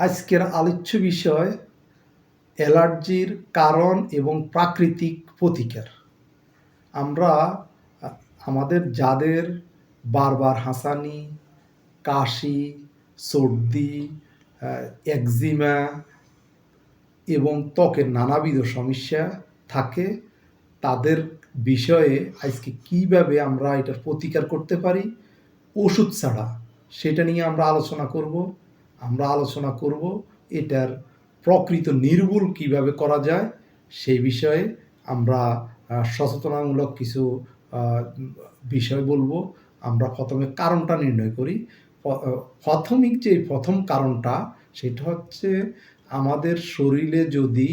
আজকের আলোচ্য বিষয় অ্যালার্জির কারণ এবং প্রাকৃতিক প্রতিকার। আমরা আমাদের যাদের বারবার হাঁচানি, কাশি, সর্দি, একজিমা এবং ত্বকের নানাবিধ সমস্যা থাকে, তাদের বিষয়ে আজকে কীভাবে আমরা এটার প্রতিকার করতে পারি ওষুধ ছাড়া, সেটা নিয়ে আমরা আলোচনা করব এটার প্রকৃত নির্মূল কিভাবে করা যায় সেই বিষয়ে আমরা সচেতনামূলক কিছু বিষয় বলবো। আমরা প্রথমে কারণটা নির্ণয় করি। প্রথম কারণটা সেটা হচ্ছে আমাদের শরীরে যদি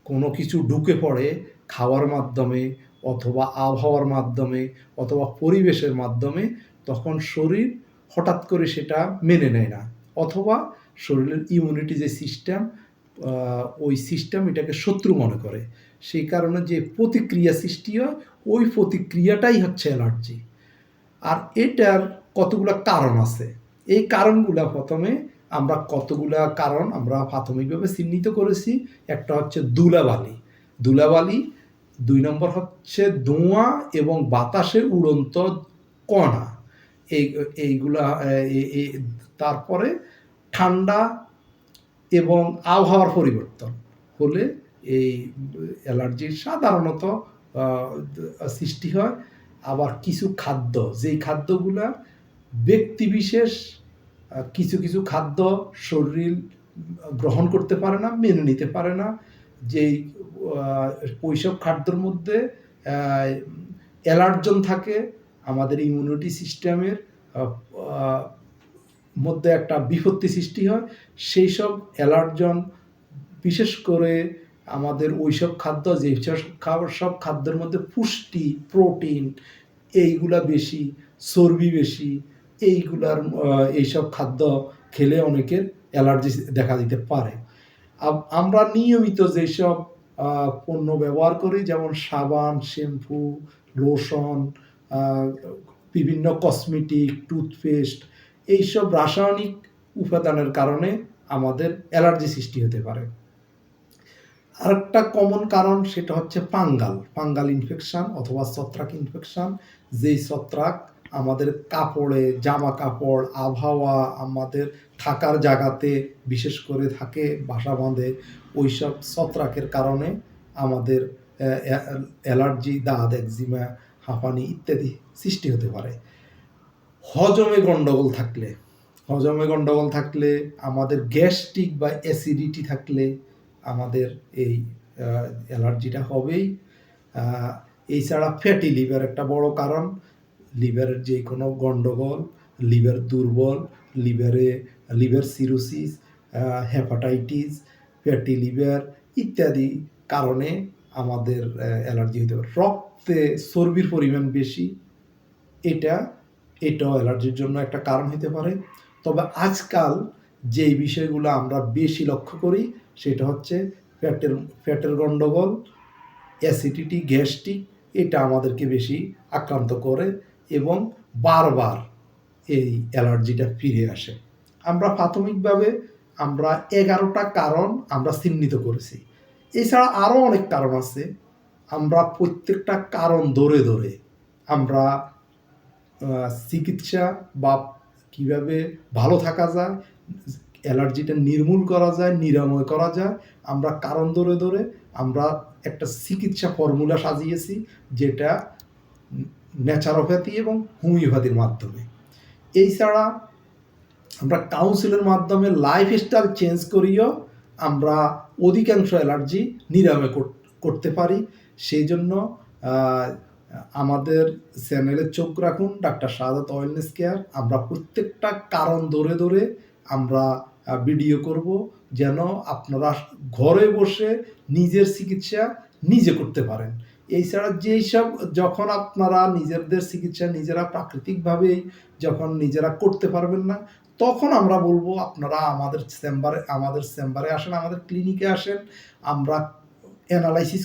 কোনো কিছু ঢুকে পড়ে খাওয়ার মাধ্যমে অথবা আবহাওয়ার মাধ্যমে অথবা পরিবেশের মাধ্যমে, তখন শরীর হঠাৎ করে সেটা মেনে নেয় না, অথবা শরীরের ইমিউনিটি যে সিস্টেম, ওই সিস্টেম এটাকে শত্রু মনে করে। সেই কারণে যে প্রতিক্রিয়া সৃষ্টি হয়, ওই প্রতিক্রিয়াটাই হচ্ছে অ্যালার্জি। আর এটার কতগুলো কারণ আছে। এই কারণগুলা কতগুলা কারণ আমরা প্রাথমিকভাবে চিহ্নিত করেছি। একটা হচ্ছে ধুলাবালি, 2 নম্বর হচ্ছে ধোঁয়া এবং বাতাসে উড়ন্ত কণা, এইগুলা, তারপরে ঠান্ডা এবং আবহাওয়ার পরিবর্তন হলে এই অ্যালার্জির সাধারণত সৃষ্টি হয়। আবার কিছু খাদ্য, যেই খাদ্যগুলা ব্যক্তিবিশেষ কিছু খাদ্য শরীর গ্রহণ করতে পারে না, মেনে নিতে পারে না, যেই ওইসব খাদ্যের মধ্যে অ্যালার্জন থাকে, আমাদের ইমিউনিটি সিস্টেমের মধ্যে একটা বিপত্তি সৃষ্টি হয়। সেই সব অ্যালার্জন, বিশেষ করে আমাদের ওইসব খাদ্য, সব খাদ্যের মধ্যে পুষ্টি, প্রোটিন এইগুলা বেশি, চর্বি বেশি, এইসব খাদ্য খেলে অনেকের অ্যালার্জি দেখা দিতে পারে। আমরা নিয়মিত যেসব পণ্য ব্যবহার করি, যেমন সাবান, শ্যাম্পু, লোশন, বিভিন্ন কসমেটিক, টুথপেস্ট, এইসব রাসায়নিক উপাদানের কারণে আমাদের অ্যালার্জি সৃষ্টি হতে পারে। আরেকটা কমন কারণ সেটা হচ্ছে ফাঙ্গাল ইনফেকশন অথবা ছত্রাক ইনফেকশন। যেই ছত্রাক আমাদের কাপড়ে, জামা কাপড়, আবহাওয়া, আমাদের থাকার জায়গাতে বিশেষ করে থাকে, বাসা বাঁধে, ওইসব ছত্রাকের কারণে আমাদের অ্যালার্জি, দাঁত, একজিমা, হাঁপানি ইত্যাদি সৃষ্টি হতে পারে। হজমে গণ্ডগোল থাকলে, আমাদের গ্যাস্ট্রিক বা অ্যাসিডিটি থাকলে আমাদের এই অ্যালার্জিটা হবেই। এছাড়া ফ্যাটি লিভার একটা বড় কারণ। লিভারের যে কোনো গণ্ডগোল, লিভার দুর্বল, liver cirrhosis, hepatitis, fatty liver ইত্যাদি কারণে আমাদের অ্যালার্জি হতে পারে। রক্তে চর্বির পরিমাণ বেশি, এটাও অ্যালার্জির জন্য একটা কারণ হতে পারে। তবে আজকাল যেই বিষয়গুলো আমরা বেশি লক্ষ্য করি সেটা হচ্ছে ফ্যাটের গণ্ডগোল, অ্যাসিডিটি, গ্যাস্ট্রিক, এটা আমাদেরকে বেশি আক্রান্ত করে এবং বারবার এই অ্যালার্জিটা ফিরে আসে। আমরা প্রাথমিকভাবে 11টা কারণ আমরা চিহ্নিত করেছি। এছাড়া আরও অনেক কারণ আছে। আমরা প্রত্যেকটা কারণ ধরে আমরা চিকিৎসা বা কীভাবে ভালো থাকা যায়, অ্যালার্জিটা নির্মূল করা যায়, নিরাময় করা যায়, আমরা কারণ ধরে আমরা একটা চিকিৎসা ফর্মুলা সাজিয়েছি, যেটা ন্যাচারোপ্যাথি এবং হোমিওপ্যাথির মাধ্যমে। এছাড়া আমরা কাউন্সিলের মাধ্যমে লাইফস্টাইল চেঞ্জ করিও আমরা অধিকাংশ অ্যালার্জি নিরাময় করতে পারি। সেই জন্য আমাদের চ্যানেলে চোখ রাখুন, ডাক্তার শাহাদাত ওয়েলনেস কেয়ার। আমরা প্রত্যেকটা কারণ ধরে আমরা ভিডিও করব, যেন আপনারা ঘরে বসে নিজের চিকিৎসা নিজে করতে পারেন। এছাড়া যখন আপনারা নিজেদের চিকিৎসা নিজেরা প্রাকৃতিকভাবেই যখন নিজেরা করতে পারবেন না, তখন আমরা বলবো আপনারা আমাদের চেম্বারে আসেন, আমাদের ক্লিনিকে আসেন। আমরা অ্যানালাইসিস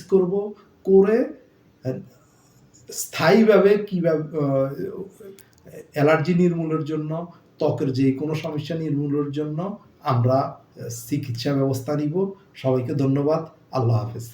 করে স্থায়ীভাবে কীভাবে অ্যালার্জি নির্মূলের জন্য ত্বকের যে কোনো সমস্যা নির্মূলের জন্য আমরা চিকিৎসা ব্যবস্থা নিব। সবাইকে ধন্যবাদ। আল্লাহ হাফেজ।